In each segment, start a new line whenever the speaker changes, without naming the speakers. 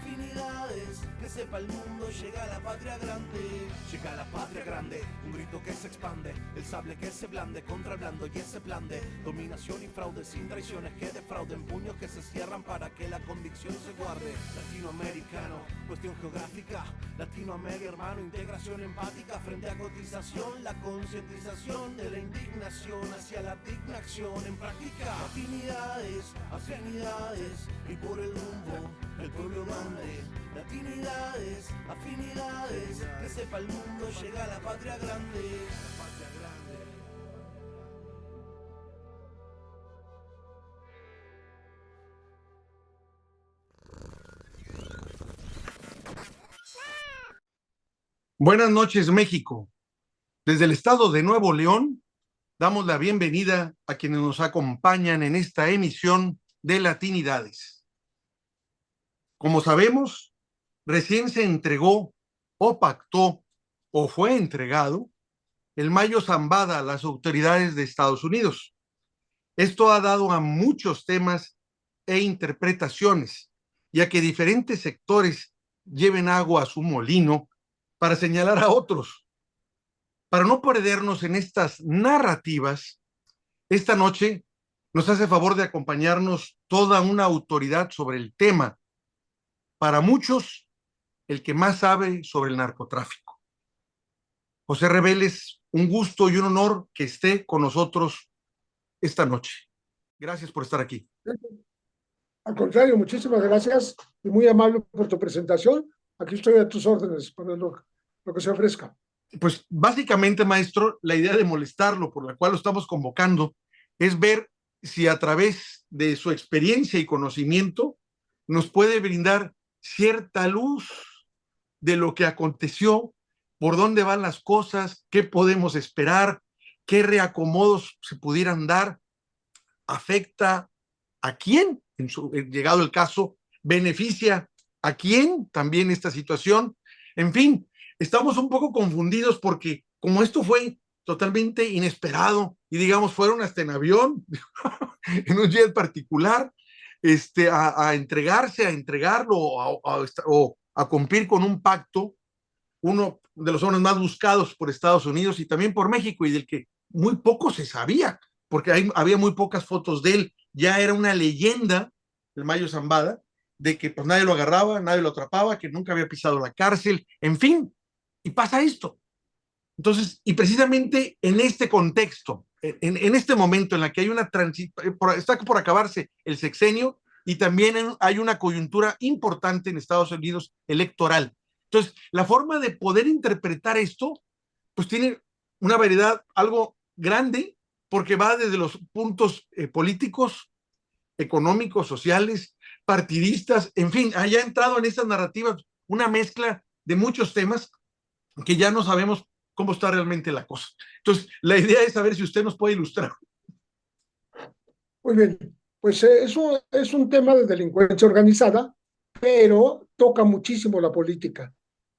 Afinidades, que sepa el mundo, llega la patria grande. Llega la patria grande, un grito que se expande, el sable que se blande contra el blando y ese plan de dominación y fraude, sin traiciones que defrauden, puños que se cierran para que la convicción se guarde. Latinoamericano, cuestión geográfica, Latinoamérica hermano, integración empática frente a cotización, la concientización de la indignación hacia la digna acción en práctica. Afinidades, afinidades, y por el rumbo el pueblo grande. Latinidades, afinidades, que sepa el mundo, llega la patria grande. La patria grande.
Buenas noches, México. Desde el estado de Nuevo León, damos la bienvenida a quienes nos acompañan en esta emisión de Latinidades. Como sabemos, recién se entregó o pactó o fue entregado el Mayo Zambada a las autoridades de Estados Unidos. Esto ha dado a muchos temas e interpretaciones, ya que diferentes sectores lleven agua a su molino para señalar a otros. Para no perdernos en estas narrativas, esta noche nos hace favor de acompañarnos toda una autoridad sobre el tema, para muchos el que más sabe sobre el narcotráfico. José Reveles, un gusto y un honor que esté con nosotros esta noche. Gracias por estar aquí.
Al contrario, muchísimas gracias y muy amable por tu presentación. Aquí estoy a tus órdenes para lo que se ofrezca.
Pues básicamente, maestro, la idea de molestarlo, por la cual lo estamos convocando, es ver si a través de su experiencia y conocimiento nos puede brindar cierta luz de lo que aconteció, por dónde van las cosas, qué podemos esperar, qué reacomodos se pudieran dar, afecta a quién, llegado el caso, beneficia a quién también esta situación. En fin, estamos un poco confundidos porque como esto fue totalmente inesperado y digamos fueron hasta en avión, en un jet particular, a entregarse, a entregarlo o a cumplir con un pacto, uno de los hombres más buscados por Estados Unidos y también por México y del que muy poco se sabía, porque había muy pocas fotos de él. Ya era una leyenda, el Mayo Zambada, de que pues nadie lo agarraba, nadie lo atrapaba, que nunca había pisado la cárcel, en fin, y pasa esto. Entonces, y precisamente en este contexto, en este momento en la que hay una está por acabarse el sexenio y también hay una coyuntura importante en Estados Unidos electoral. Entonces, la forma de poder interpretar esto, pues tiene una variedad algo grande, porque va desde los puntos políticos, económicos, sociales, partidistas, en fin, haya entrado en estas narrativas una mezcla de muchos temas que ya no sabemos cómo está realmente la cosa. Entonces, la idea es saber si usted nos puede ilustrar.
Muy bien, pues eso es un tema de delincuencia organizada, pero toca muchísimo la política.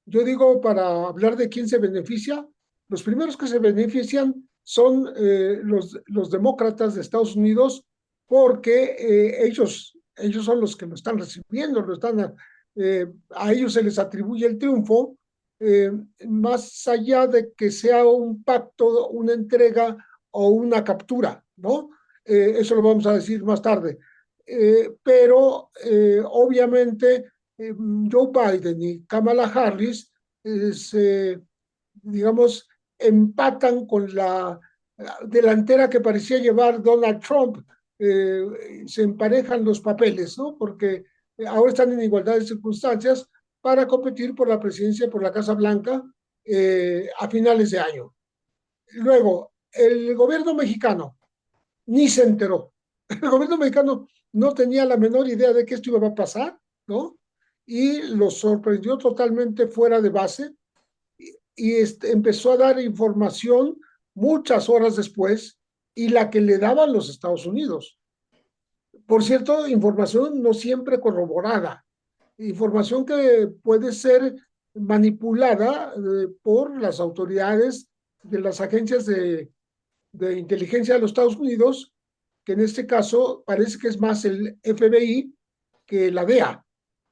Yo digo, para hablar de quién se beneficia, los primeros que se benefician son los demócratas de Estados Unidos, porque ellos son los que lo están recibiendo, a ellos se les atribuye el triunfo, eh, más allá de que sea un pacto, una entrega o una captura, ¿no? Eso lo vamos a decir más tarde. Pero obviamente Joe Biden y Kamala Harris digamos, empatan con la delantera que parecía llevar Donald Trump. Se emparejan los papeles, ¿no? Porque ahora están en igualdad de circunstancias para competir por la presidencia, por la Casa Blanca, a finales de año. Luego, el gobierno mexicano ni se enteró. El gobierno mexicano no tenía la menor idea de que esto iba a pasar, ¿no? Y lo sorprendió totalmente fuera de base y empezó a dar información muchas horas después y la que le daban los Estados Unidos. Por cierto, información no siempre corroborada, información que puede ser manipulada por las autoridades de las agencias de inteligencia de los Estados Unidos, que en este caso parece que es más el FBI que la DEA.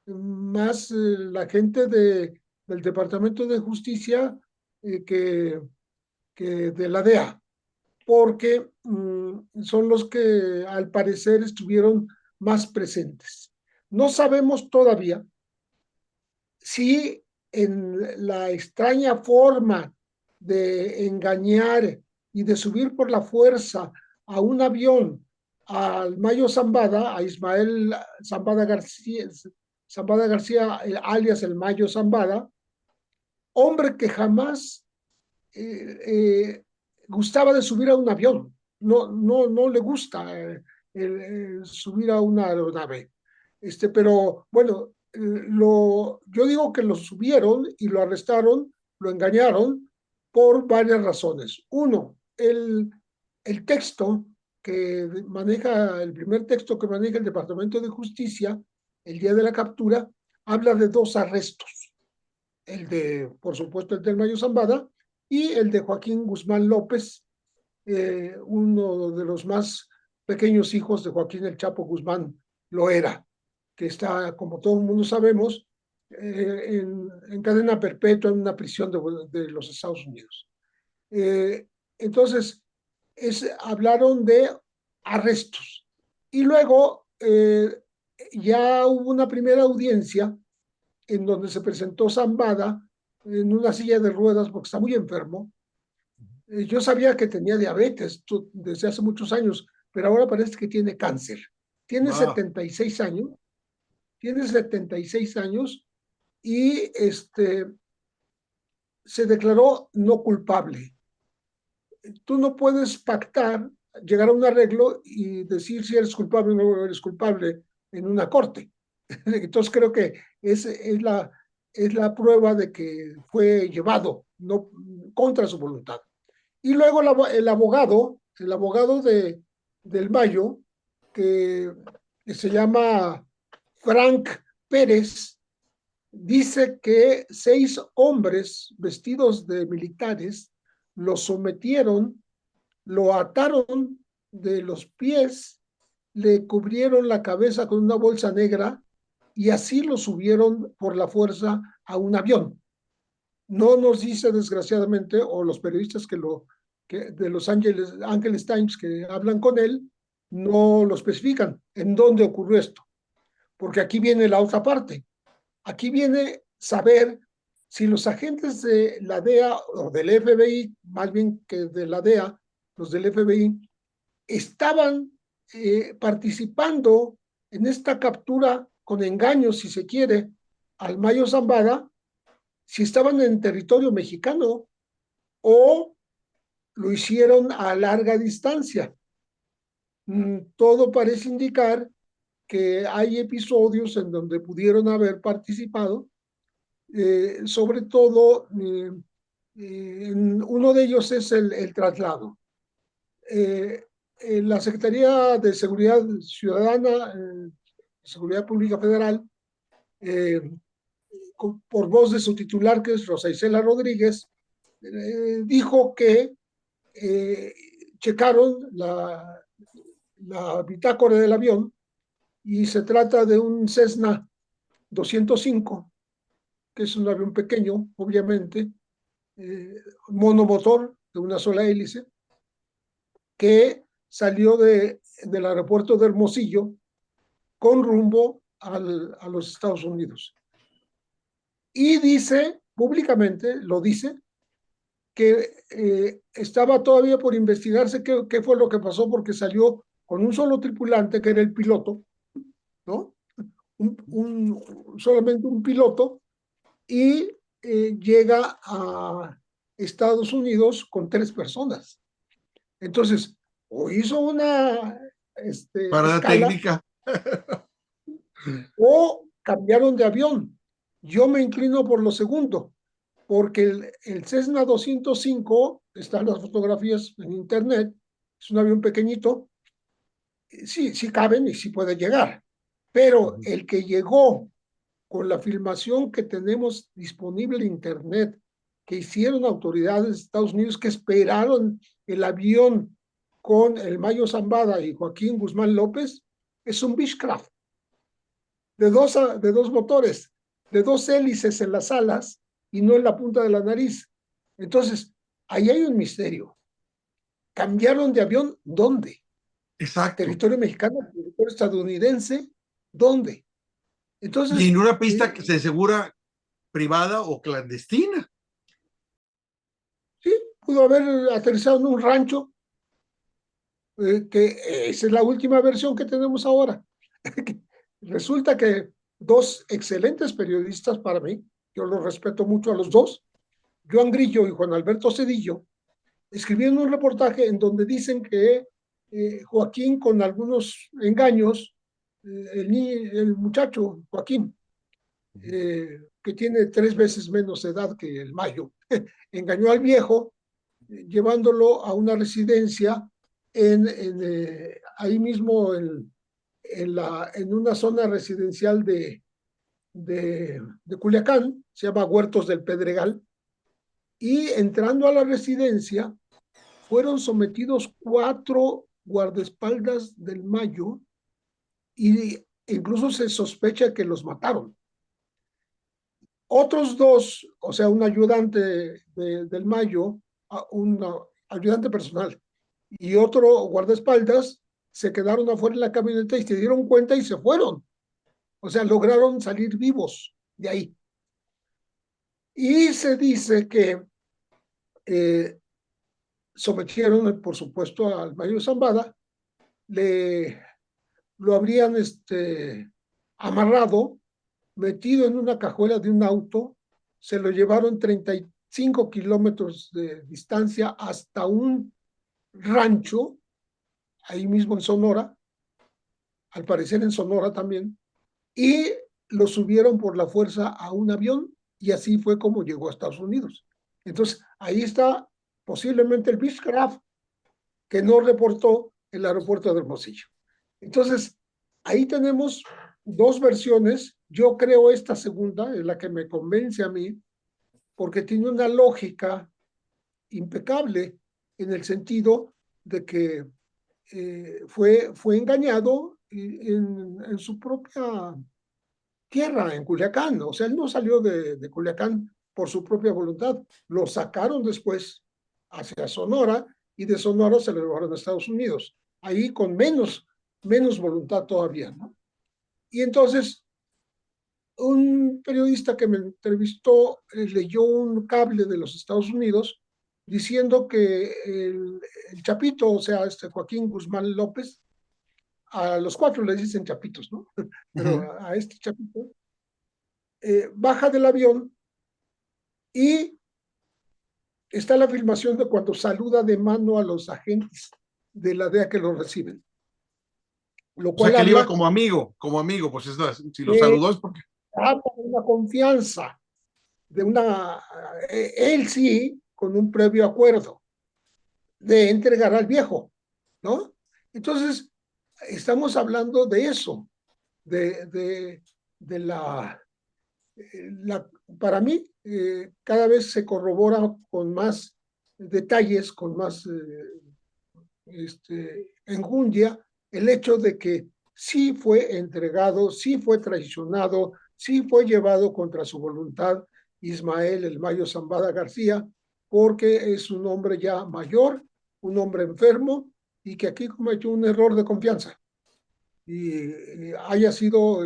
más la gente del Departamento de Justicia que de la DEA, porque son los que al parecer estuvieron más presentes. No sabemos todavía si en la extraña forma de engañar y de subir por la fuerza a un avión al Mayo Zambada, a Ismael Zambada García, alias el Mayo Zambada, hombre que jamás gustaba de subir a un avión, no le gusta subir a una aeronave. Pero bueno, yo digo que lo subieron y lo arrestaron, lo engañaron por varias razones. Uno, el texto que maneja, el primer texto que maneja el Departamento de Justicia el día de la captura, habla de 2 arrestos. Por supuesto, el del Mayo Zambada y el de Joaquín Guzmán López, uno de los más pequeños hijos de Joaquín el Chapo Guzmán Loera, que está, como todo el mundo sabemos, en cadena perpetua en una prisión de los Estados Unidos. Entonces, hablaron de arrestos. Y luego ya hubo una primera audiencia en donde se presentó Zambada en una silla de ruedas porque está muy enfermo. Yo sabía que tenía diabetes desde hace muchos años, pero ahora parece que tiene cáncer. Tiene 76 años, tiene 76 años y se declaró no culpable. Tú no puedes pactar, llegar a un arreglo y decir si eres culpable o no eres culpable en una corte. Entonces creo que es la prueba de que fue llevado no, contra su voluntad. Y luego el abogado del Mayo, que se llama Frank Pérez, dice que 6 hombres vestidos de militares lo sometieron, lo ataron de los pies, le cubrieron la cabeza con una bolsa negra y así lo subieron por la fuerza a un avión. No nos dice, desgraciadamente, o los periodistas de Los Angeles Times que hablan con él, no lo especifican en dónde ocurrió esto. Porque aquí viene la otra parte. Aquí viene saber si los agentes de la DEA o del FBI, más bien que de la DEA, los del FBI, estaban participando en esta captura con engaños, si se quiere, al Mayo Zambada, si estaban en territorio mexicano o lo hicieron a larga distancia. Todo parece indicar que hay episodios en donde pudieron haber participado, sobre todo uno de ellos es el traslado. La Secretaría de Seguridad Ciudadana, Seguridad Pública Federal, por voz de su titular, que es Rosa Isela Rodríguez, dijo que checaron la bitácora del avión y se trata de un Cessna 205, que es un avión pequeño, obviamente, monomotor de una sola hélice, que salió del aeropuerto de Hermosillo con rumbo a los Estados Unidos. Y dice, públicamente lo dice, que estaba todavía por investigarse qué fue lo que pasó, porque salió con un solo tripulante, que era el piloto, ¿no? Solamente un piloto, y llega a Estados Unidos con 3 personas. Entonces, o hizo una
para la técnica,
o cambiaron de avión. Yo me inclino por lo segundo, porque el Cessna 205, están las fotografías en internet, es un avión pequeñito, sí caben y sí puede llegar, pero el que llegó con la filmación que tenemos disponible en internet, que hicieron autoridades de Estados Unidos, que esperaron el avión con el Mayo Zambada y Joaquín Guzmán López, es un Beechcraft. de dos motores, de dos hélices en las alas y no en la punta de la nariz. Entonces, ahí hay un misterio. ¿Cambiaron de avión? ¿Dónde?
Exacto.
Territorio mexicano, territorio estadounidense, ¿dónde?
Y
Entonces,
en una pista que se asegura privada o clandestina.
sí, pudo haber aterrizado en un rancho, que esa es la última versión que tenemos ahora. Resulta que dos excelentes periodistas para mí, yo los respeto mucho a los dos, Joan Grillo y Juan Alberto Cedillo, escribieron un reportaje en donde dicen que Joaquín, con algunos engaños, el muchacho Joaquín, que tiene 3 veces menos edad que el Mayo, engañó al viejo, llevándolo a una residencia ahí mismo en una zona residencial de Culiacán, se llama Huertos del Pedregal, y entrando a la residencia fueron sometidos 4 guardaespaldas del Mayo y incluso se sospecha que los mataron. Otros 2, o sea, un ayudante del Mayo, un ayudante personal y otro guardaespaldas, se quedaron afuera en la camioneta y se dieron cuenta y se fueron. O sea, lograron salir vivos de ahí. Y se dice que eh, sometieron, por supuesto, al Mayo Zambada, lo habrían amarrado, metido en una cajuela de un auto, se lo llevaron 35 kilómetros de distancia hasta un rancho, ahí mismo en Sonora, al parecer en Sonora también, y lo subieron por la fuerza a un avión y así fue como llegó a Estados Unidos. Entonces, ahí está posiblemente el Beechcraft que no reportó el aeropuerto de Hermosillo. Entonces, ahí tenemos 2 versiones. Yo creo esta segunda es la que me convence a mí, porque tiene una lógica impecable en el sentido de que fue engañado en su propia tierra, en Culiacán. O sea, él no salió de Culiacán por su propia voluntad. Lo sacaron después hacia Sonora y de Sonora se lo llevaron a Estados Unidos. Ahí con menos voluntad todavía, ¿no? Y entonces un periodista que me entrevistó leyó un cable de los Estados Unidos diciendo que el Chapito, o sea, Joaquín Guzmán López, a los 4 les dicen Chapitos, ¿no? Pero a este Chapito, baja del avión y está la filmación de cuando saluda de mano a los agentes de la DEA que lo reciben. Lo
O sea,
cual
que él iba
habla
como amigo, pues si lo
de
saludó es porque...
una confianza, él sí, con un previo acuerdo de entregar al viejo, ¿no? Entonces, estamos hablando de eso, de para mí, cada vez se corrobora con más detalles, con más enjundia, el hecho de que sí fue entregado, sí fue traicionado, sí fue llevado contra su voluntad Ismael El Mayo Zambada García, porque es un hombre ya mayor, un hombre enfermo, y que aquí cometió un error de confianza. Y haya sido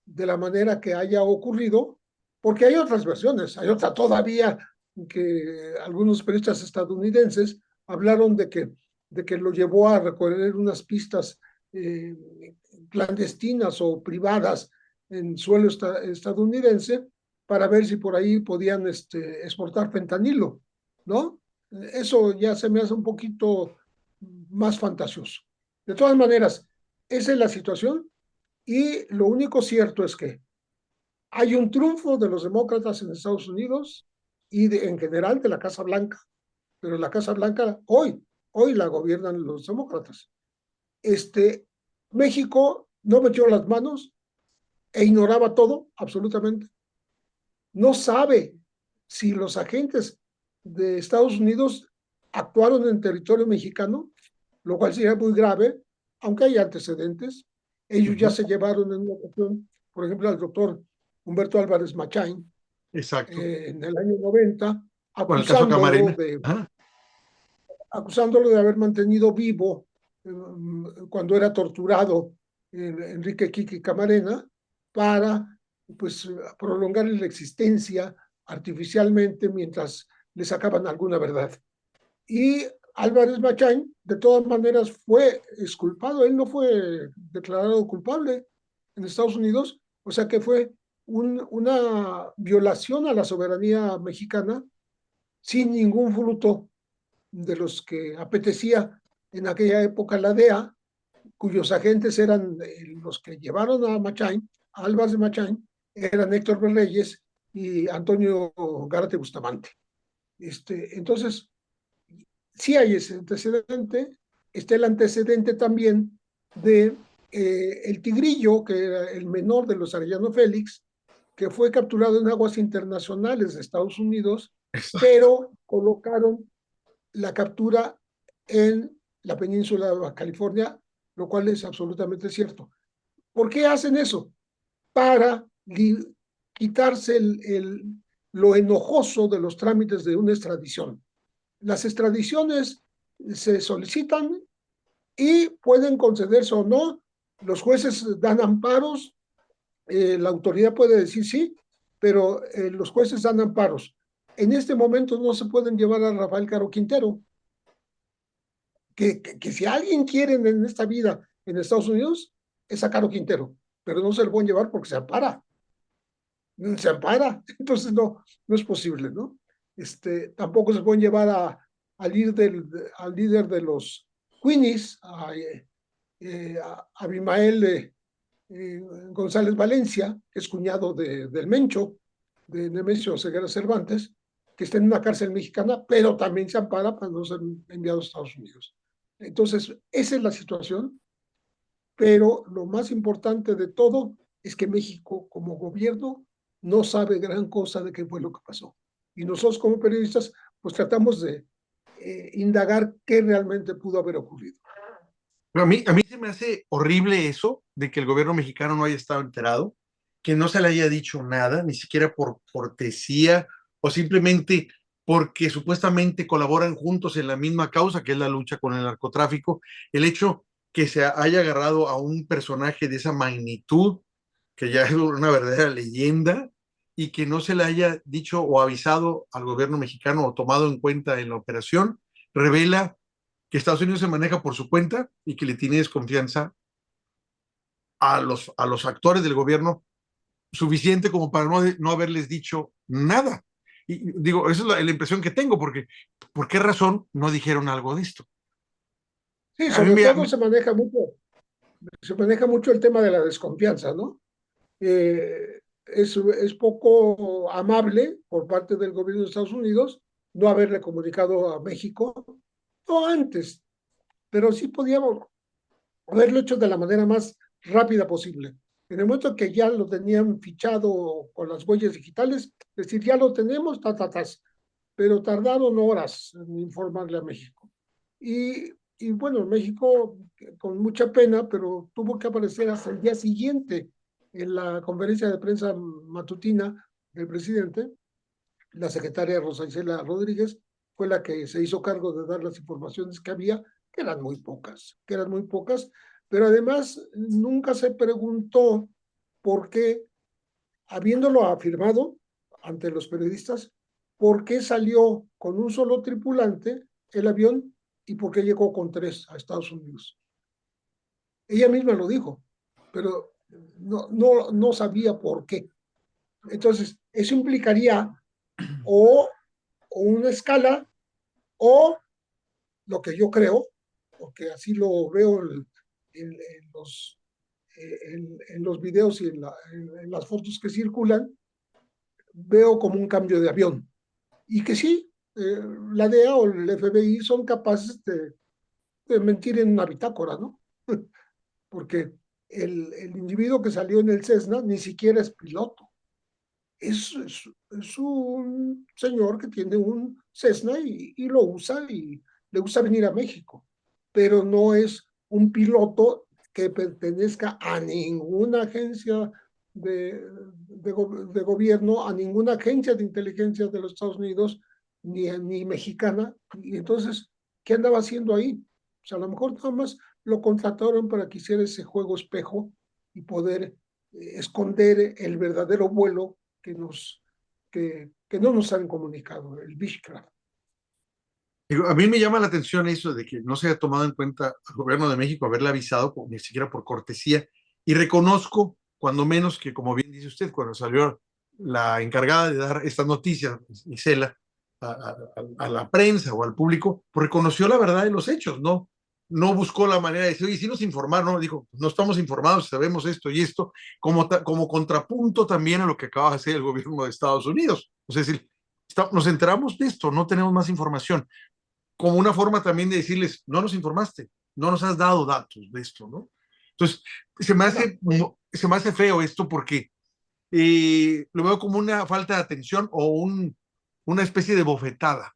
de la manera que haya ocurrido, porque hay otras versiones, hay otra todavía que algunos periodistas estadounidenses hablaron de que lo llevó a recorrer unas pistas eh, clandestinas o privadas en suelo estadounidense para ver si por ahí podían exportar fentanilo, ¿no? Eso ya se me hace un poquito más fantasioso. De todas maneras, esa es la situación y lo único cierto es que hay un triunfo de los demócratas en Estados Unidos y en general de la Casa Blanca, pero la Casa Blanca hoy la gobiernan los demócratas. México no metió las manos e ignoraba todo, absolutamente. No sabe si los agentes de Estados Unidos actuaron en territorio mexicano, lo cual sería muy grave, aunque hay antecedentes. Ellos ya se llevaron en una ocasión por ejemplo, al doctor Humberto Álvarez Machain
Exacto.
en el año 90,
Con el caso
acusándolo
Camarena.
de,
Ajá.
acusándolo de haber mantenido vivo cuando era torturado Enrique Kiki Camarena para pues prolongarle la existencia artificialmente mientras le sacaban alguna verdad. Y Álvarez Machain, de todas maneras, fue exculpado, él no fue declarado culpable en Estados Unidos, o sea que fue una violación a la soberanía mexicana sin ningún fruto de los que apetecía en aquella época la DEA, cuyos agentes eran los que llevaron a Machain, a Álvarez Machain, eran Héctor Berreyes y Antonio Gárate Bustamante. Entonces, sí hay ese antecedente, está el antecedente también de el Tigrillo, que era el menor de los Arellano Félix, que fue capturado en aguas internacionales de Estados Unidos, pero colocaron la captura en la península de Baja California, lo cual es absolutamente cierto. ¿Por qué hacen eso? Para quitarse lo enojoso de los trámites de una extradición. Las extradiciones se solicitan y pueden concederse o no. Los jueces dan amparos, la autoridad puede decir sí, pero los jueces dan amparos. En este momento no se pueden llevar a Rafael Caro Quintero, que si alguien quiere en esta vida en Estados Unidos, es a Caro Quintero, pero no se lo pueden llevar porque se ampara, entonces no es posible, ¿no? Tampoco se pueden llevar al líder de los Queenies, a Abimael González Valencia, que es cuñado del Mencho, de Nemesio Ceguera Cervantes, que está en una cárcel mexicana, pero también se ampara para no ser enviado a Estados Unidos. Entonces, esa es la situación, pero lo más importante de todo es que México, como gobierno, no sabe gran cosa de qué fue lo que pasó. Y nosotros, como periodistas, pues tratamos de indagar qué realmente pudo haber ocurrido.
Pero a mí se me hace horrible eso de que el gobierno mexicano no haya estado enterado, que no se le haya dicho nada, ni siquiera por cortesía o simplemente porque supuestamente colaboran juntos en la misma causa, que es la lucha con el narcotráfico. El hecho que se haya agarrado a un personaje de esa magnitud, que ya es una verdadera leyenda, y que no se le haya dicho o avisado al gobierno mexicano o tomado en cuenta en la operación, revela que Estados Unidos se maneja por su cuenta y que le tiene desconfianza a los actores del gobierno suficiente como para no haberles dicho nada. Y digo, esa es la impresión que tengo, porque ¿por qué razón no dijeron algo de esto?
Sí,
A mí
sobre
me,
todo se maneja mucho el tema de la desconfianza, ¿no? Es poco amable por parte del gobierno de Estados Unidos no haberle comunicado a México, no antes, pero sí podíamos haberlo hecho de la manera más rápida posible. En el momento que ya lo tenían fichado con las huellas digitales, es decir, ya lo tenemos, pero tardaron horas en informarle a México. Y bueno, México, con mucha pena, pero tuvo que aparecer hasta el día siguiente en la conferencia de prensa matutina del presidente. La secretaria Rosa Isela Rodríguez fue la que se hizo cargo de dar las informaciones que había, que eran muy pocas, pero además nunca se preguntó por qué, habiéndolo afirmado ante los periodistas, por qué salió con un solo tripulante el avión y por qué llegó con 3 a Estados Unidos. Ella misma lo dijo, pero no sabía por qué. Entonces, eso implicaría o una escala o lo que yo creo, porque así lo veo en los videos y en las fotos que circulan, veo como un cambio de avión. Y que sí, la DEA o el FBI son capaces de mentir en una bitácora, ¿no? Porque el individuo que salió en el Cessna ni siquiera es piloto. Es un señor que tiene un Cessna y lo usa y le gusta venir a México, pero no es un piloto que pertenezca a ninguna agencia de gobierno a ninguna agencia de inteligencia de los Estados Unidos, ni mexicana. Y entonces, ¿qué andaba haciendo ahí? O sea, a lo mejor nada más lo contrataron para que hiciera ese juego espejo y poder esconder el verdadero vuelo que no nos han comunicado, el Beechcraft.
Digo, a mí me llama la atención eso de que no se haya tomado en cuenta al gobierno de México haberle avisado, ni siquiera por cortesía, y reconozco, cuando menos que, como bien dice usted, cuando salió la encargada de dar esta noticia, Isela, a la prensa o al público, pues reconoció la verdad de los hechos, ¿no? No buscó la manera de decir, oye, sí nos informaron, ¿no? Dijo, no estamos informados, sabemos esto y esto, como contrapunto también a lo que acaba de hacer el gobierno de Estados Unidos. Es decir, nos enteramos de esto, no tenemos más información, como una forma también de decirles, no nos informaste, no nos has dado datos de esto, ¿no? Entonces, se me hace feo esto porque lo veo como una falta de atención o una especie de bofetada.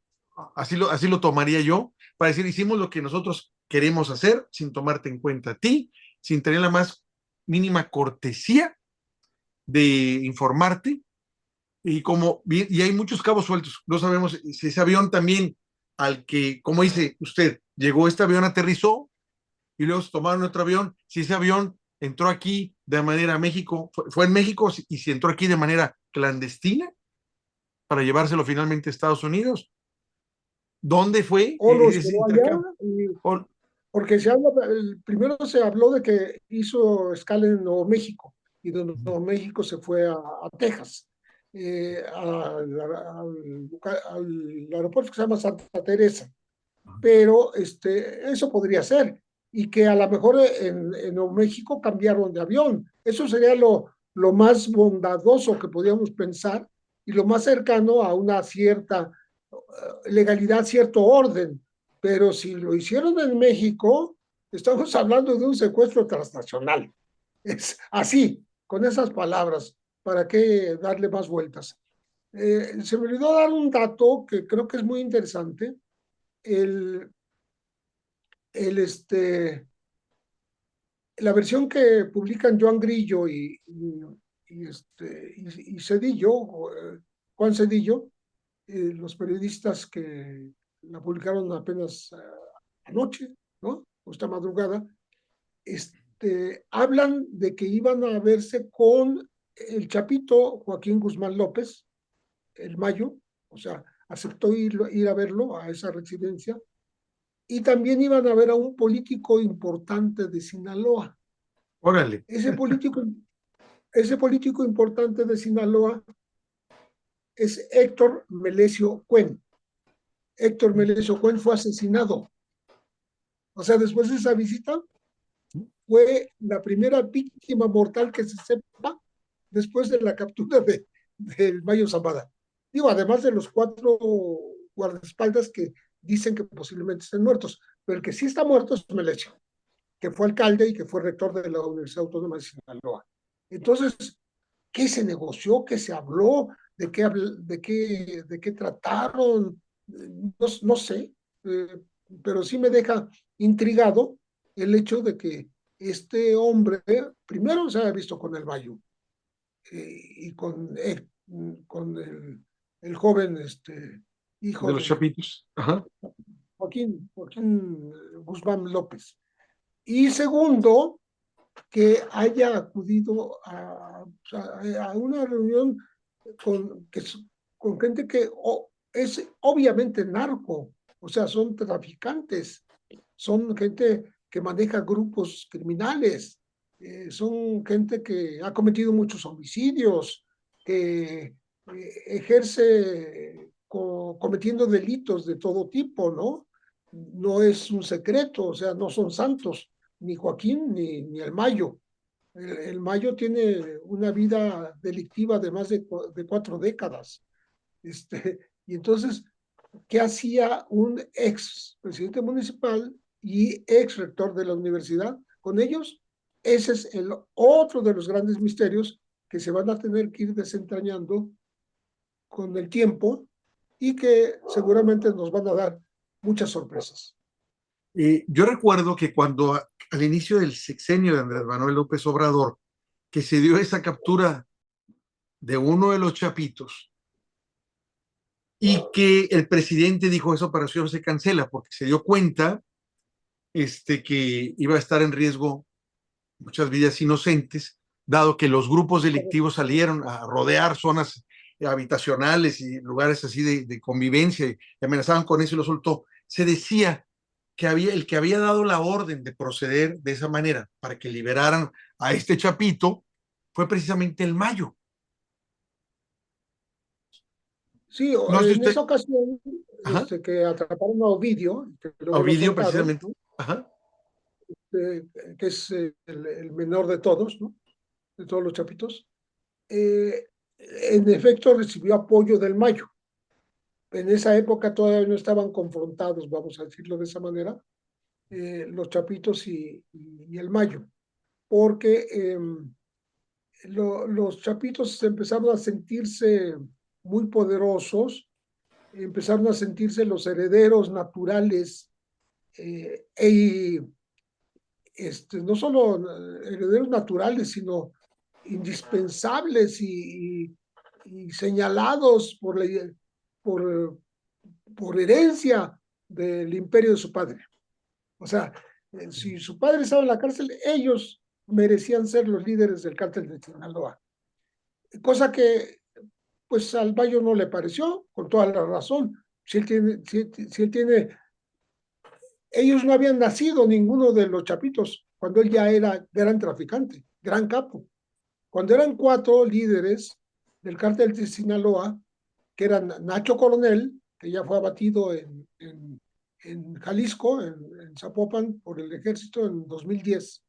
Así lo tomaría yo, para decir, hicimos lo que nosotros queremos hacer sin tomarte en cuenta a ti, sin tener la más mínima cortesía de informarte. Y hay muchos cabos sueltos. No sabemos si ese avión también, al que, como dice usted, llegó este avión, aterrizó y luego se tomaron otro avión, si ese avión entró aquí de manera México, fue en México y si entró aquí de manera clandestina para llevárselo finalmente a Estados Unidos. ¿Dónde fue
O nos
ese
quedó allá,
intercambio? O,
porque primero se habló de que hizo escala en Nuevo México y de Nuevo México se fue a Texas, al aeropuerto que se llama Santa Teresa. Pero eso podría ser, y que a lo mejor en Nuevo México cambiaron de avión. Eso sería lo más bondadoso que podíamos pensar y lo más cercano a una cierta legalidad, cierto orden. Pero si lo hicieron en México, estamos hablando de un secuestro transnacional. Es así, con esas palabras, ¿para qué darle más vueltas? Se me olvidó dar un dato que creo que es muy interesante. El, el, la versión que publican Joan Grillo y Cedillo, Juan Cedillo, los periodistas que la publicaron apenas anoche, ¿no? O esta madrugada, hablan de que iban a verse con el chapito Joaquín Guzmán López, el Mayo, o sea, aceptó ir a verlo a esa residencia, y también iban a ver a un político importante de Sinaloa.
órale.
Ese político importante de Sinaloa es Héctor Melesio Cuen. Héctor Melesio Cuen fue asesinado. O sea, después de esa visita, fue la primera víctima mortal que se sepa después de la captura del Mayo Zambada. Digo, además de los 4 guardaespaldas que dicen que posiblemente estén muertos, pero el que sí está muerto es Melesio, que fue alcalde y que fue rector de la Universidad Autónoma de Sinaloa. Entonces, ¿qué se negoció? ¿Qué se habló? ¿De qué trataron? No sé, pero sí me deja intrigado el hecho de que este hombre primero se haya visto con el Mayo y con el joven hijo
De los
de
chapitos. Ajá.
Joaquín Guzmán López. Y segundo, que haya acudido a una reunión con, que, con gente que es obviamente narco, o sea, son traficantes, son gente que maneja grupos criminales, son gente que ha cometido muchos homicidios, que ejerce cometiendo delitos de todo tipo, ¿no? No es un secreto, o sea, no son santos, ni Joaquín ni el Mayo. El Mayo tiene una vida delictiva de más de 4 décadas. Y entonces, ¿qué hacía un ex presidente municipal y ex rector de la universidad con ellos? Ese es el otro de los grandes misterios que se van a tener que ir desentrañando con el tiempo y que seguramente nos van a dar muchas sorpresas.
Yo recuerdo que cuando al inicio del sexenio de Andrés Manuel López Obrador, que se dio esa captura de uno de los chapitos y que el presidente dijo esa operación se cancela porque se dio cuenta que iba a estar en riesgo muchas vidas inocentes, dado que los grupos delictivos salieron a rodear zonas habitacionales y lugares así de convivencia y amenazaban con eso y lo soltó. Se decía que el que había dado la orden de proceder de esa manera para que liberaran a este chapito fue precisamente el Mayo.
Sí,
No sé si
en
usted,
esa ocasión
ajá,
que atraparon a Ovidio, que luego lo
Ovidio
soltaron,
precisamente,
¿no?
ajá,
Que es el menor de todos, ¿no? De todos los chapitos, en efecto recibió apoyo del Mayo. En esa época todavía no estaban confrontados, vamos a decirlo de esa manera, los chapitos y el Mayo, porque los chapitos empezaron a sentirse muy poderosos, empezaron a sentirse los herederos naturales, y no solo herederos naturales, sino indispensables y señalados por, por herencia del imperio de su padre. O sea, si su padre estaba en la cárcel, ellos merecían ser los líderes del cártel de Sinaloa. Cosa que, pues, al Bayo no le pareció, con toda la razón. Si él tiene, ellos no habían nacido ninguno de los chapitos cuando él ya era gran traficante, gran capo. Cuando eran 4 líderes del cártel de Sinaloa, que eran Nacho Coronel, que ya fue abatido en Jalisco, en Zapopan, por el ejército en 2010.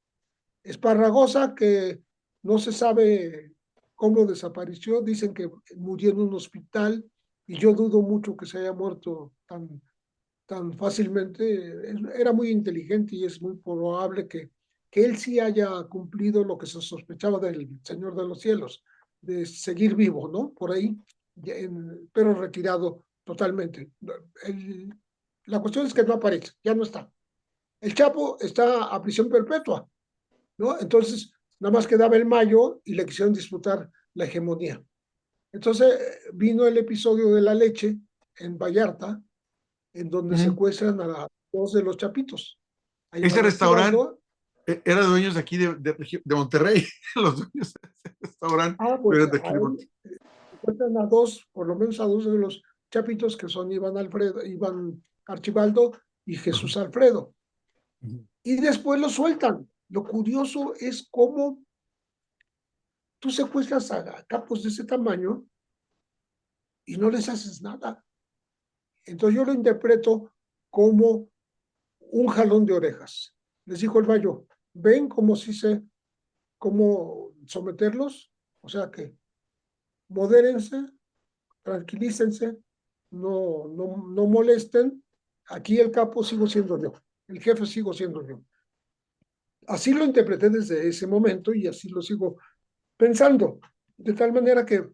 Esparragosa, que no se sabe cómo desapareció, dicen que murió en un hospital, y yo dudo mucho que se haya muerto tan fácilmente. Era muy inteligente y es muy probable que él sí haya cumplido lo que se sospechaba del Señor de los Cielos, de seguir vivo, ¿no? Por ahí, pero retirado totalmente. La cuestión es que no aparece, ya no está. El Chapo está a prisión perpetua, ¿no? Entonces, nada más quedaba el Mayo y le quisieron disputar la hegemonía. Entonces vino el episodio de la leche en Vallarta, en donde
uh-huh.
secuestran a 2 de los chapitos. Ahí
Ese
van
restaurante
Archibaldo.
era de dueños de aquí de Monterrey, los dueños de ese restaurante
Pues
eran de aquí de
ahí
Monterrey.
secuestran a 2, por lo menos a 2 de los chapitos, que son Iván Archibaldo y Jesús Alfredo.
Uh-huh.
Y después lo sueltan. Lo curioso es cómo tú secuestras a capos de ese tamaño y no les haces nada. Entonces yo lo interpreto como un jalón de orejas. Les dijo el Mayo, ven como si sé cómo someterlos, o sea que modérense, tranquilícense, no molesten. Aquí el capo sigo siendo yo, el jefe sigo siendo yo. Así lo interpreté desde ese momento y así lo sigo pensando, de tal manera que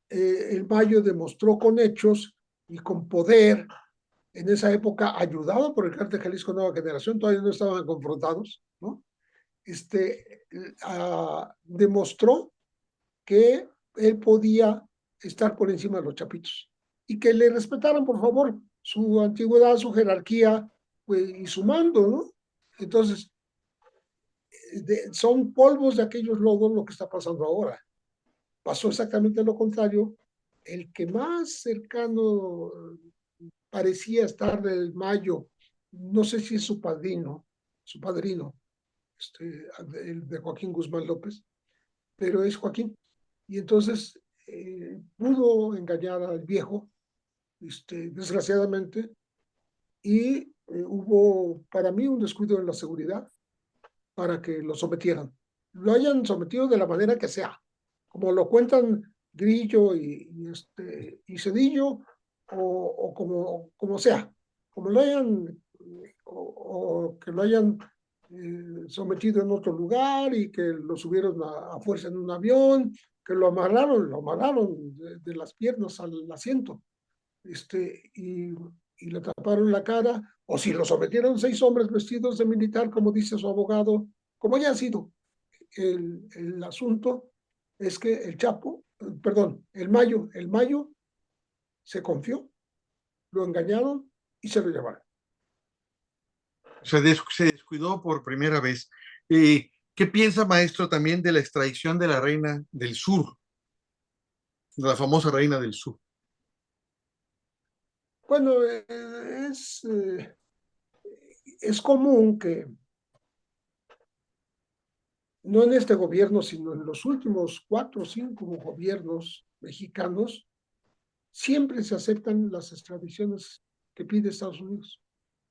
el Mayo demostró con hechos y con poder, en esa época ayudado por el cártel Jalisco Nueva Generación, todavía no estaban confrontados, ¿no? Demostró que él podía estar por encima de los chapitos y que le respetaran, por favor, su antigüedad, su jerarquía, pues, y su mando, ¿no? Entonces, son polvos de aquellos lodos lo que está pasando ahora. Pasó exactamente lo contrario. El que más cercano parecía estar del Mayo, no sé si es su padrino, el de Joaquín Guzmán López, pero es Joaquín. Y entonces pudo engañar al viejo, desgraciadamente, y hubo para mí un descuido en la seguridad para que lo sometieran. Lo hayan sometido de la manera que sea, como lo cuentan Grillo y Cedillo, o como sea, como lo hayan, o que lo hayan sometido en otro lugar y que lo subieron a fuerza en un avión, que lo amarraron de las piernas al asiento, y le taparon la cara, o si lo sometieron 6 hombres vestidos de militar, como dice su abogado, como haya sido, el asunto es que el Chapo, perdón, el Mayo se confió, lo engañaron y se lo llevaron.
Se descuidó por primera vez. ¿Qué piensa, maestro, también de la extradición de la reina del sur, de la famosa reina del sur?
Bueno, es común que, no en este gobierno, sino en los últimos 4 o 5 gobiernos mexicanos, siempre se aceptan las extradiciones que pide Estados Unidos.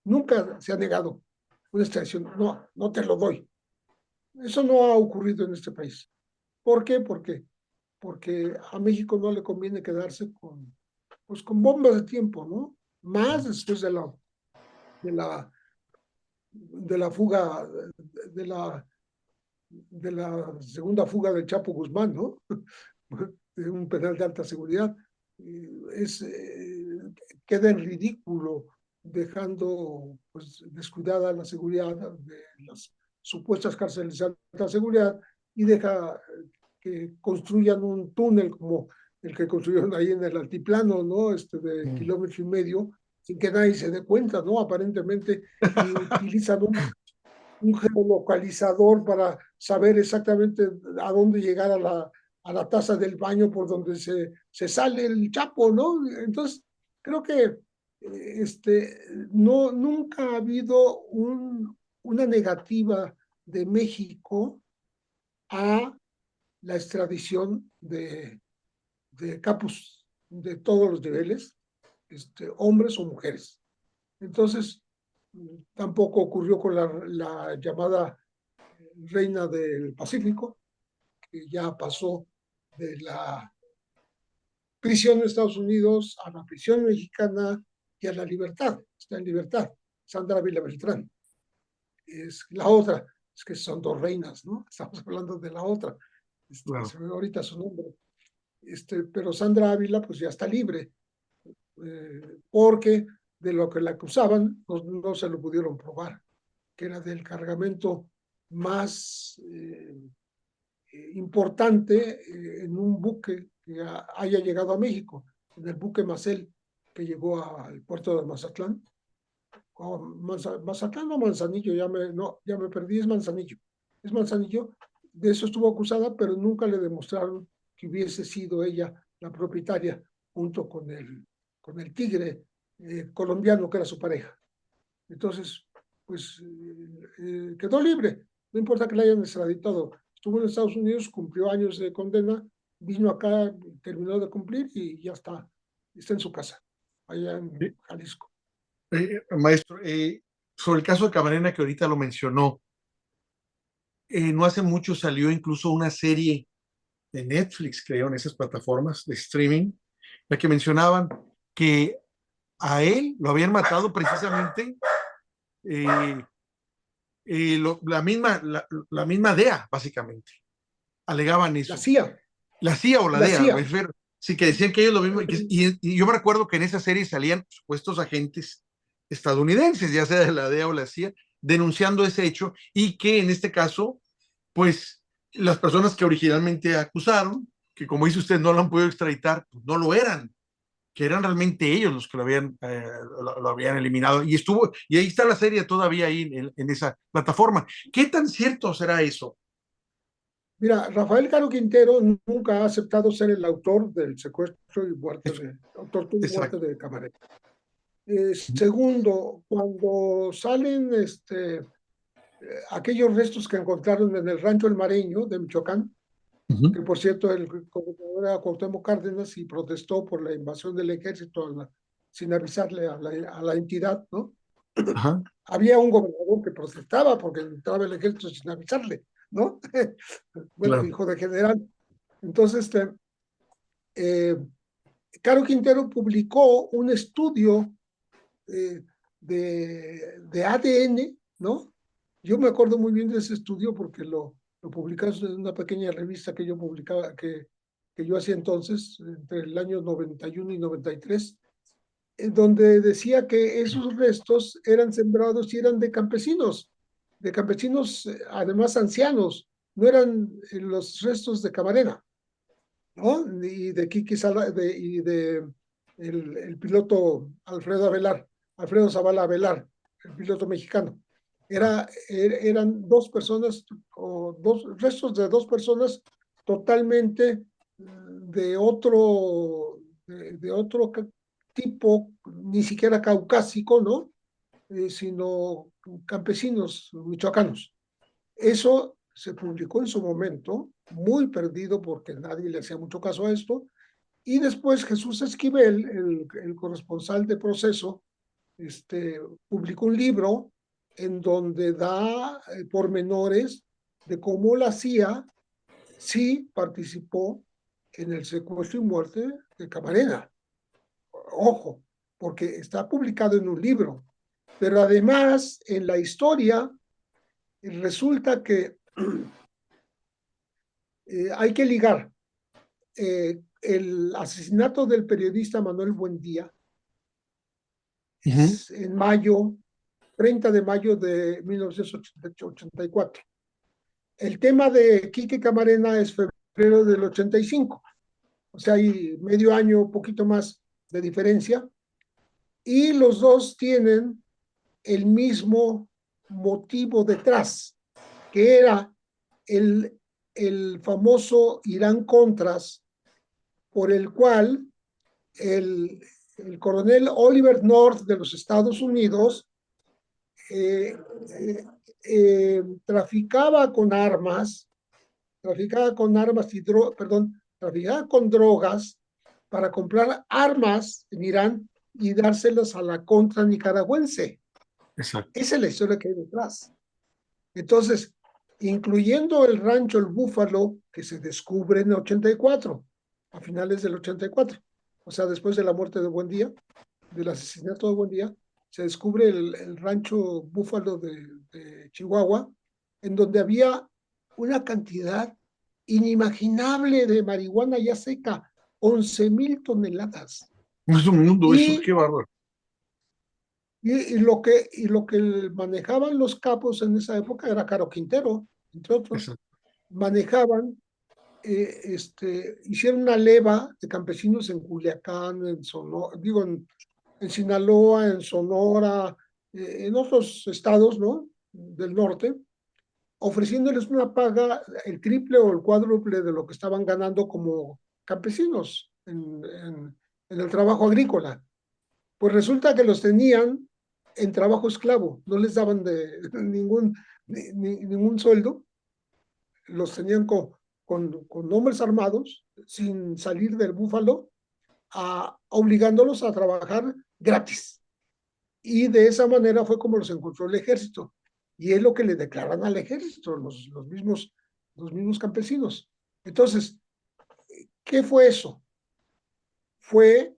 Nunca se ha negado una extradición. No, no te lo doy. Eso no ha ocurrido en este país. ¿Por qué? Porque a México no le conviene quedarse pues con bombas de tiempo, ¿no? Más después de la, de la fuga, de la, de la segunda fuga de Chapo Guzmán, ¿no? De un penal de alta seguridad. Es, queda en ridículo dejando pues, descuidada la seguridad de las supuestas cárceles de alta seguridad y deja que construyan un túnel como el que construyeron ahí en el altiplano, ¿no? De kilómetro y medio, sin que nadie se dé cuenta, ¿no? Aparentemente, y utilizan un geolocalizador para saber exactamente a dónde llegar a la taza del baño por donde se sale el Chapo, ¿no? Entonces, creo que no, nunca ha habido una negativa de México a la extradición de capos de todos los niveles, hombres o mujeres. Entonces, tampoco ocurrió con la llamada reina del Pacífico, que ya pasó de la prisión de Estados Unidos a la prisión mexicana y a la libertad. Está en libertad. Sandra Ávila Beltrán. Es la otra. Es que son 2 reinas, ¿no? Estamos hablando de la otra.
Claro.
Se ve ahorita su nombre. Pero Sandra Ávila pues ya está libre, porque de lo que la acusaban no se lo pudieron probar, que era del cargamento más importante en un buque que haya llegado a México, en el buque Macel que llegó al puerto de Mazatlán. Mazatlán o Manzanillo, ya me perdí, es Manzanillo. Es Manzanillo, de eso estuvo acusada, pero nunca le demostraron que hubiese sido ella la propietaria, junto con el tigre colombiano que era su pareja. Entonces, pues quedó libre, no importa que la hayan extraditado. Estuvo en Estados Unidos, cumplió años de condena, vino acá, terminó de cumplir y ya está en su casa, allá en Jalisco.
Maestro, sobre el caso de Camarena que ahorita lo mencionó, no hace mucho salió incluso una serie de Netflix, creo, en esas plataformas de streaming, la que mencionaban que a él lo habían matado precisamente la misma DEA, básicamente. Alegaban eso. La CIA o la DEA. Sí, que decían que ellos lo mismo. Y yo me recuerdo que en esa serie salían supuestos agentes estadounidenses, ya sea de la DEA o la CIA, denunciando ese hecho y que en este caso, pues las personas que originalmente acusaron, que como dice usted no lo han podido extraditar, pues no lo eran, que eran realmente ellos los que lo habían eliminado. Y ahí está la serie todavía ahí en esa plataforma. ¿Qué tan cierto será eso?
Mira, Rafael Caro Quintero nunca ha aceptado ser el autor del secuestro y muerte de Camarena. Segundo, cuando salen aquellos restos que encontraron en el rancho El Mareño de Michoacán, que por cierto el gobernador era Cuauhtémoc Cárdenas y protestó por la invasión del ejército sin avisarle a la entidad, ¿no? Ajá. Había un gobernador que protestaba porque entraba el ejército sin avisarle, ¿no? Bueno, claro. Hijo de general. Entonces, Caro Quintero publicó un estudio de ADN, ¿no? Yo me acuerdo muy bien de ese estudio porque lo publicamos en una pequeña revista que yo publicaba, que yo hacía entonces, entre el año 91 y 93, donde decía que esos restos eran sembrados y eran de campesinos además ancianos, no eran los restos de Camarena, ¿no? Y de Kiki Sala, y de el piloto Alfredo Zavala Avelar, el piloto mexicano. Eran dos personas, o restos de dos personas totalmente de otro tipo, ni siquiera caucásico, ¿no? Sino campesinos michoacanos. Eso se publicó en su momento, muy perdido porque nadie le hacía mucho caso a esto, y después Jesús Esquivel, el corresponsal de Proceso, publicó un libro en donde da pormenores de cómo la CIA sí participó en el secuestro y muerte de Camarena. Ojo, porque está publicado en un libro, pero además en la historia resulta que hay que ligar el asesinato del periodista Manuel Buendía es en mayo, 30 de mayo de 1984. El tema de Quique Camarena es febrero del 85, o sea, hay medio año, poquito más de diferencia, y los dos tienen el mismo motivo detrás, que era el famoso Irán-Contras, por el cual el coronel Oliver North de los Estados Unidos traficaba con armas traficaba con drogas para comprar armas en Irán y dárselas a la contra nicaragüense.
Exacto.
Esa es la historia que hay detrás. Entonces, incluyendo el rancho El Búfalo, que se descubre en el 84, a finales del 84, o sea, después de la muerte de Buendía, del asesinato de Buendía, se descubre el rancho Búfalo de Chihuahua, en donde había una cantidad inimaginable de marihuana ya seca, 11,000 toneladas.
Es un mundo eso, qué bárbaro.
Y lo que manejaban los capos en esa época era Caro Quintero, entre otros. Exacto. Manejaban, hicieron una leva de campesinos en Culiacán, en Sonora, digo, en Sinaloa, en Sonora, en otros estados, ¿no? Del norte, ofreciéndoles una paga el triple o el cuádruple de lo que estaban ganando como campesinos en el trabajo agrícola. Pues resulta que los tenían en trabajo esclavo, no les daban ningún sueldo, los tenían con hombres armados, sin salir del Búfalo, obligándolos a trabajar gratis. Y de esa manera fue como los encontró el ejército. Y es lo que le declaran al ejército, los mismos campesinos. Entonces, ¿qué fue eso? Fue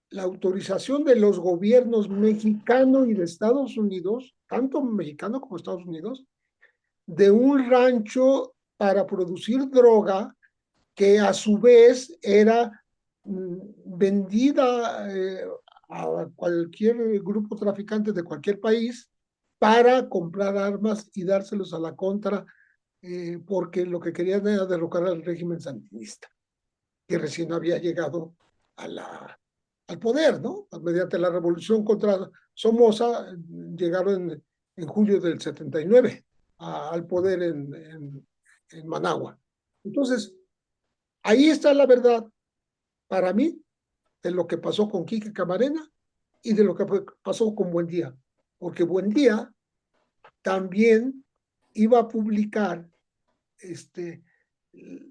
la autorización de los gobiernos mexicano y de Estados Unidos, tanto mexicano como Estados Unidos, de un rancho para producir droga que a su vez era vendida a cualquier grupo traficante de cualquier país para comprar armas y dárselos a la contra, porque lo que querían era derrocar al régimen sandinista, que recién había llegado al poder, ¿no? Mediante la revolución contra Somoza, llegaron en julio del 79 al poder en Managua. Entonces, ahí está la verdad, para mí, de lo que pasó con Quique Camarena y de lo que pasó con Buendía, porque Buendía también iba a publicar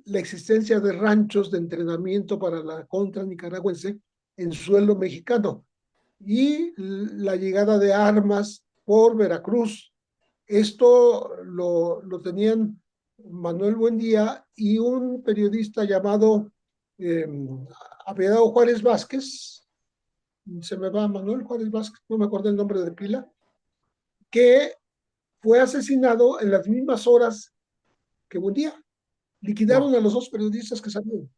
la existencia de ranchos de entrenamiento para la contra nicaragüense en suelo mexicano y la llegada de armas por Veracruz. Esto lo tenían Manuel Buendía y un periodista llamado Avedado Juárez Vázquez, se me va Manuel Juárez Vázquez, no me acuerdo el nombre de pila, que fue asesinado en las mismas horas que Buendía. Liquidaron a los dos periodistas que salieron.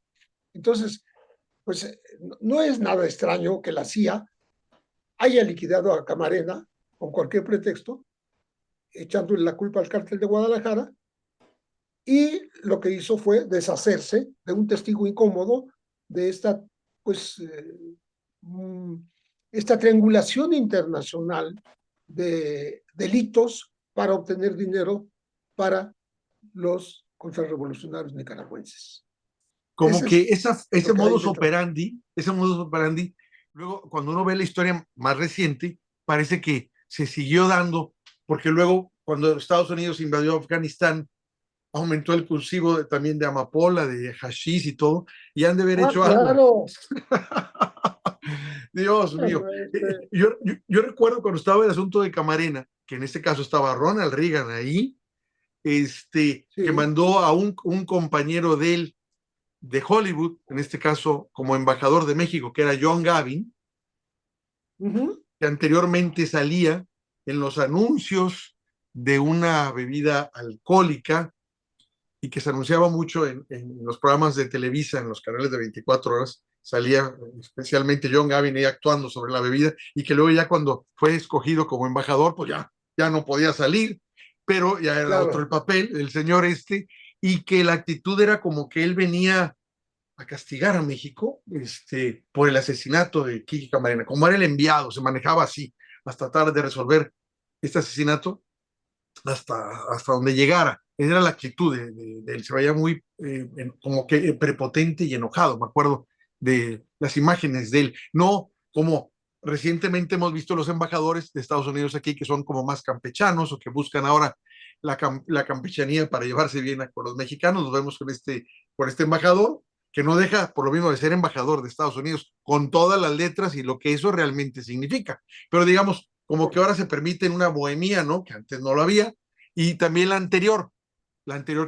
Entonces, pues no es nada extraño que la CIA haya liquidado a Camarena con cualquier pretexto, echándole la culpa al cártel de Guadalajara, y lo que hizo fue deshacerse de un testigo incómodo de esta, pues, esta triangulación internacional de delitos para obtener dinero para los contrarrevolucionarios nicaragüenses.
Como
Ese
que
es lo que hay detrás.
ese modus operandi, luego cuando uno ve la historia más reciente, parece que se siguió dando, porque luego cuando Estados Unidos invadió Afganistán, aumentó el cultivo también de amapola, de hashish y todo, y han de haber
Ah,
hecho algo.
claro.
Dios mío.
Este,
Yo recuerdo cuando estaba el asunto de Camarena, que en este caso estaba Ronald Reagan ahí, que
sí.
mandó a un compañero de él de Hollywood, en este caso como embajador de México, que era John Gavin,
Uh-huh.
que anteriormente salía en los anuncios de una bebida alcohólica y que se anunciaba mucho en los programas de Televisa, en los canales de 24 horas, salía especialmente John Gavin ahí actuando sobre la bebida y que luego ya cuando fue escogido como embajador, pues ya no podía salir, pero ya era otro el
Claro.
papel, el señor y que la actitud era como que él venía a castigar a México por el asesinato de Kiki Camarena, como era el enviado, se manejaba así, hasta tratar de resolver este asesinato hasta donde llegara. Esa era la actitud de él, se veía muy como que prepotente y enojado, me acuerdo de las imágenes de él, no como recientemente hemos visto los embajadores de Estados Unidos aquí que son como más campechanos o que buscan ahora la campechanía para llevarse bien con los mexicanos, nos vemos con este embajador que no deja, por lo mismo, de ser embajador de Estados Unidos, con todas las letras y lo que eso realmente significa. Pero digamos, como que ahora se permite una bohemia, ¿no? Que antes no lo había. Y también la anterior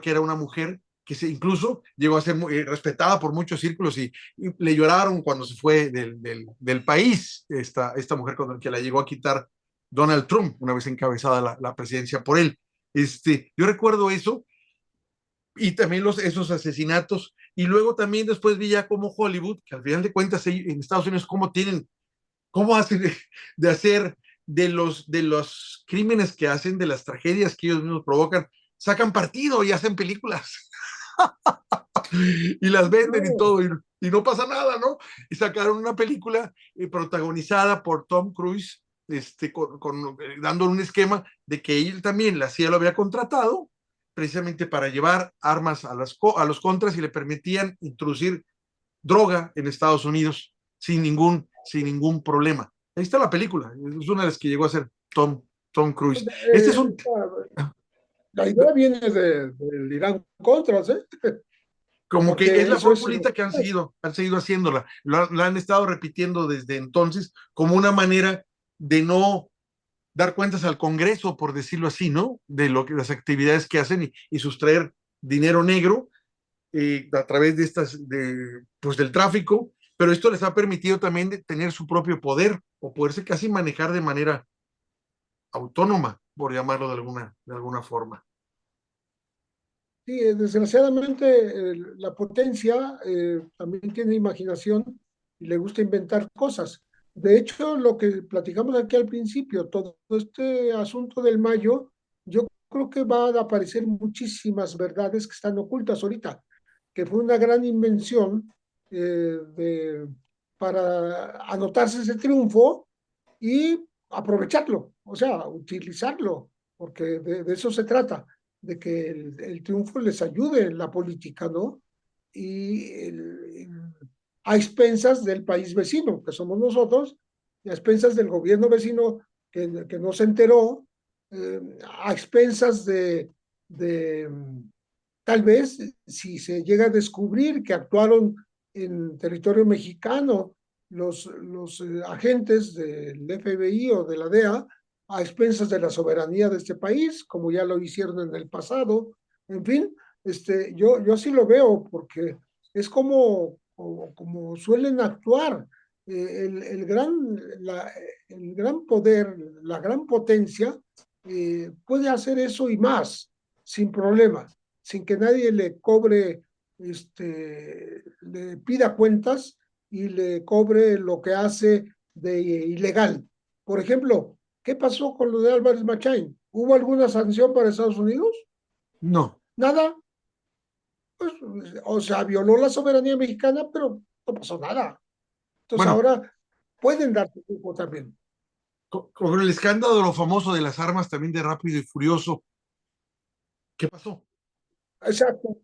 que era una mujer que incluso llegó a ser muy, respetada por muchos círculos y le lloraron cuando se fue del país, esta mujer con la que la llegó a quitar Donald Trump, una vez encabezada la presidencia por él. Yo recuerdo eso y también esos asesinatos. Y luego también después vi ya como Hollywood, que al final de cuentas en Estados Unidos, cómo hacen de hacer de los crímenes que hacen, de las tragedias que ellos mismos provocan, sacan partido y hacen películas y las venden y
Claro.
todo, y no pasa nada, ¿no? Y sacaron una película protagonizada por Tom Cruise, dándole un esquema de que él también, la CIA lo había contratado precisamente para llevar armas a los contras y le permitían introducir droga en Estados Unidos sin ningún problema. Ahí está la película, es una de las que llegó a ser Tom Cruise. Este es un,
La idea viene del Irán Contras, ¿eh?
como que es
Porque
la
eso es lo
formulita que han seguido haciéndola, lo han estado repitiendo desde entonces como una manera de no dar cuentas al Congreso, por decirlo así, ¿no? De las actividades que hacen y sustraer dinero negro a través pues, del tráfico, pero esto les ha permitido también de tener su propio poder o poderse casi manejar de manera autónoma, por llamarlo de alguna forma.
sí, desgraciadamente la potencia también tiene imaginación y le gusta inventar cosas. De hecho, lo que platicamos aquí al principio, todo este asunto del Mayo, yo creo que va a aparecer muchísimas verdades que están ocultas ahorita, que fue una gran invención para anotarse ese triunfo y aprovecharlo, o sea, utilizarlo, porque de eso se trata, de que el triunfo les ayude en la política, ¿no? Y a expensas del país vecino, que somos nosotros, y a expensas del gobierno vecino que no se enteró, a expensas de tal vez si se llega a descubrir que actuaron en territorio mexicano los agentes del FBI o de la DEA a expensas de la soberanía de este país, como ya lo hicieron en el pasado. En fin, yo sí lo veo porque es como suelen actuar. El gran poder, la gran potencia, puede hacer eso y más, sin problema, sin que nadie le cobre, le pida cuentas y le cobre lo que hace de ilegal. Por ejemplo, ¿qué pasó con lo de Álvarez Machain? ¿Hubo alguna sanción para Estados Unidos?
No,
Nada. o sea, violó la soberanía mexicana, pero no pasó nada. Entonces
Bueno,
ahora pueden darse tiempo también.
con el escándalo de lo famoso de las armas también de Rápido y Furioso, ¿qué pasó?
Exacto.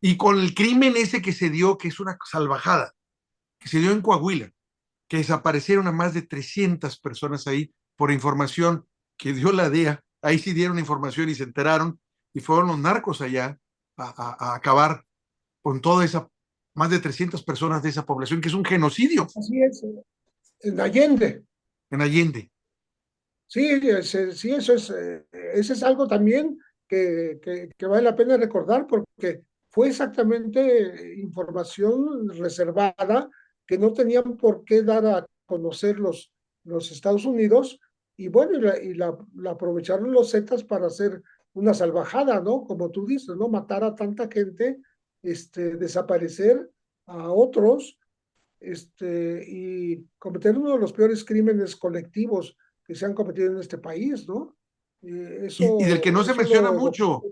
Y con el crimen ese que se dio, que es una salvajada, que se dio en Coahuila, que desaparecieron a más de 300 personas ahí por información que dio la DEA. Ahí sí dieron información y se enteraron y fueron los narcos allá a acabar con toda esa, más de 300 personas de esa población, que es un genocidio
Así es. En Allende.
en Allende.
Sí, sí, eso es algo también que vale la pena recordar porque fue exactamente información reservada que no tenían por qué dar a conocer los Estados Unidos y bueno, la aprovecharon los Zetas para hacer una salvajada, ¿no? Como tú dices, ¿no? Matar a tanta gente, desaparecer a otros, y cometer uno de los peores crímenes colectivos que se han cometido en este país, ¿no?
Y del que no se
Eso
menciona mucho,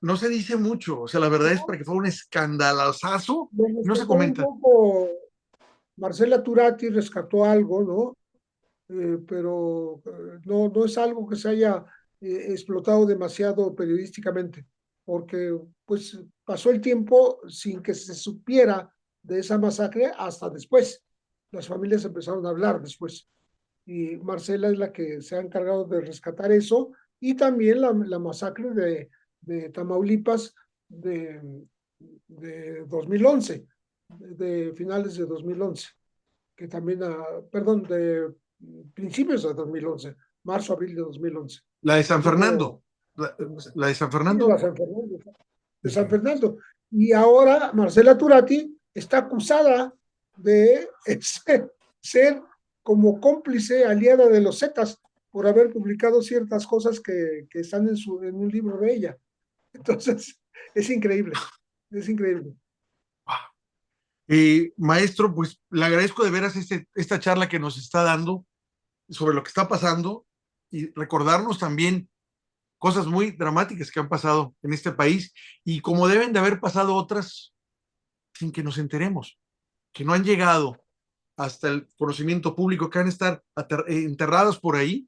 no se dice mucho. O sea, la verdad es
¿no?
para que fue un escandalosazo
Lo
y no se
rescató un
comenta.
poco Marcela Turati, rescató algo, ¿no? Pero no, no es algo que se haya explotado demasiado periodísticamente, porque pues pasó el tiempo sin que se supiera de esa masacre hasta después. Las familias empezaron a hablar después. Y Marcela es la que se ha encargado de rescatar eso, y también la masacre de Tamaulipas de 2011, de finales de 2011, que también, perdón, de principios de 2011, marzo, abril de 2011,
La de San
que
Fernando,
hubo
la de San
sí, la
Fernando.
San Fernando, de San Fernando. Y ahora Marcela Turati está acusada de ser como cómplice aliada de los Zetas por haber publicado ciertas cosas que están en un libro de ella. Entonces, es increíble, es increíble.
Maestro, pues le agradezco de veras esta charla que nos está dando sobre lo que está pasando y recordarnos también cosas muy dramáticas que han pasado en este país y como deben de haber pasado otras sin que nos enteremos, que no han llegado hasta el conocimiento público, que han de estar enterradas por ahí,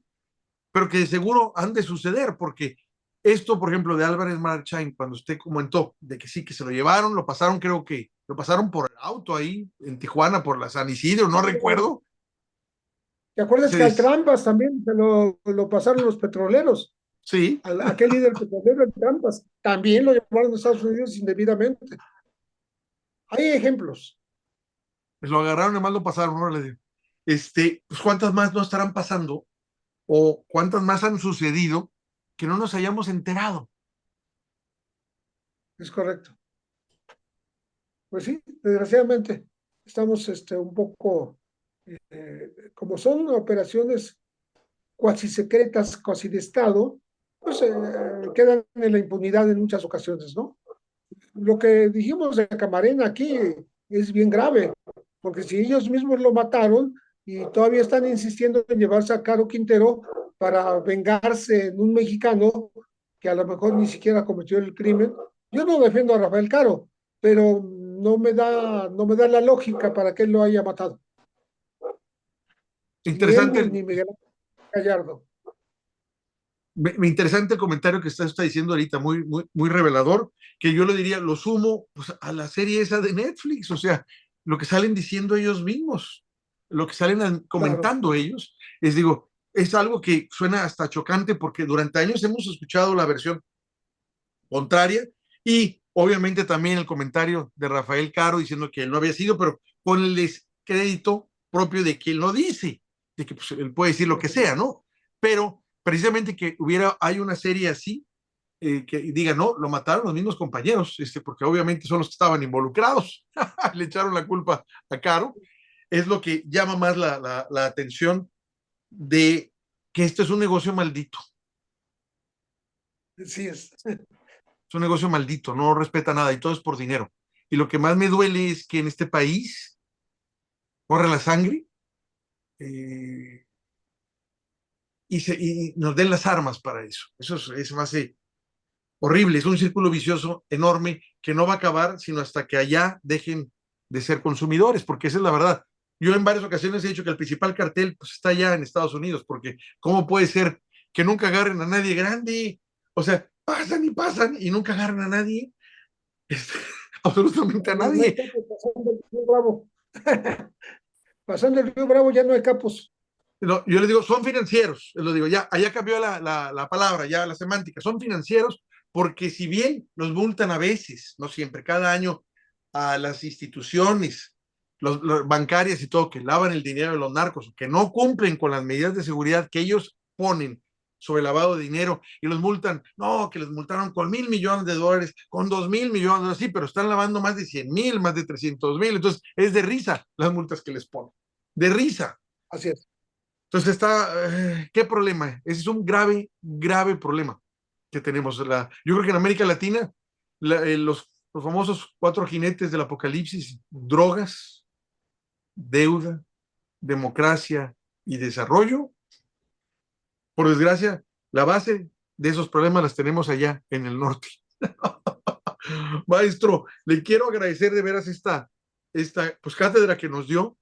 pero que de seguro han de suceder, porque esto, por ejemplo, de Álvarez Marchain, cuando usted comentó de que sí, que se lo llevaron, lo pasaron, creo que lo pasaron por el auto ahí en Tijuana, por la San Isidro, no recuerdo.
¿Te acuerdas
Se
que al
des...
Trampas también se lo pasaron los petroleros?
Sí,
Aquel líder petrolero, el Trampas, también lo llevaron a Estados Unidos indebidamente. Hay ejemplos.
pues lo agarraron y más lo pasaron, ¿no? Pues cuántas más no estarán pasando o cuántas más han sucedido que no nos hayamos enterado.
Es correcto. Pues sí, desgraciadamente estamos un poco, como son operaciones cuasi secretas, cuasi de Estado, pues quedan en la impunidad en muchas ocasiones, ¿no? Lo que dijimos de Camarena aquí es bien grave, porque si ellos mismos lo mataron y todavía están insistiendo en llevarse a Caro Quintero para vengarse en un mexicano que a lo mejor ni siquiera cometió el crimen. Yo no defiendo a Rafael Caro, pero no me da la lógica para que él lo haya matado. Ni él
Interesante,
ni Miguel Gallardo.
interesante el comentario que está diciendo ahorita, muy, muy, muy revelador, que yo le diría, lo sumo pues, a la serie esa de Netflix, o sea, lo que salen diciendo ellos mismos, lo que salen
Claro,
comentando ellos, es digo, es algo que suena hasta chocante porque durante años hemos escuchado la versión contraria y obviamente también el comentario de Rafael Caro diciendo que él no había sido, pero con el descrédito propio de quien lo dice, de que pues, él puede decir lo
por
que sea,
supuesto.
¿no? Pero precisamente que hay una serie así, que diga, no, lo mataron los mismos compañeros, porque obviamente son los que estaban involucrados, le echaron la culpa a Caro, es lo que llama más la atención de que esto es un negocio maldito,
Sí es.
es un negocio maldito, no respeta nada y todo es por dinero. Y lo que más me duele es que en este país corre la sangre, eh, y nos den las armas para eso. Eso es más horrible, es un círculo vicioso enorme que no va a acabar sino hasta que allá dejen de ser consumidores, porque esa es la verdad. Yo en varias ocasiones he dicho que el principal cartel pues, está allá en Estados Unidos, porque ¿cómo puede ser que nunca agarren a nadie grande? O sea, pasan y nunca agarran a nadie, este, absolutamente a
No, no hay
nadie.
capos pasando el Río Bravo. Pasando el Río Bravo ya no hay capos.
No, yo les digo, son financieros, les lo digo, ya, allá cambió la palabra, ya la semántica, son financieros, porque si bien nos multan a veces, no siempre, cada año a las instituciones los bancarias y todo, que lavan el dinero de los narcos, que no cumplen con las medidas de seguridad que ellos ponen sobre el lavado de dinero y los multan, no, que les multaron con $1,000 millones, con $2,000 millones, sí, pero están lavando más de 100,000, más de 300,000, entonces es de risa las multas que les ponen, de risa.
Así es.
Entonces ¿qué problema? Ese es un grave, grave problema que tenemos. Yo creo que en América Latina los famosos 4 jinetes del apocalipsis, drogas, deuda, democracia y desarrollo, por desgracia, la base de esos problemas las tenemos allá en el norte. Maestro, le quiero agradecer de veras esta pues, cátedra que nos dio,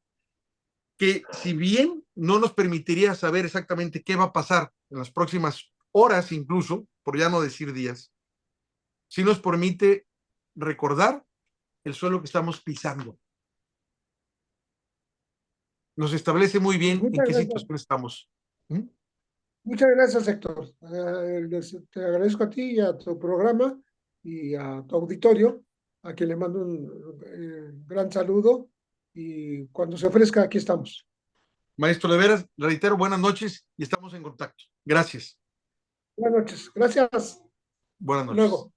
que si bien no nos permitiría saber exactamente qué va a pasar en las próximas horas, incluso, por ya no decir días, sí nos permite recordar el suelo que estamos pisando. Nos establece muy
Pues
bien en
muchas
qué
gracias.
situación estamos. ¿Mm?
Muchas gracias, Héctor. Te agradezco a ti y a tu programa y a tu auditorio, a quien le mando un gran saludo y cuando se ofrezca, aquí estamos.
Maestro, de veras, reitero, buenas noches y estamos en contacto. Gracias.
Buenas noches. Gracias.
Buenas
Hasta
noches.
luego.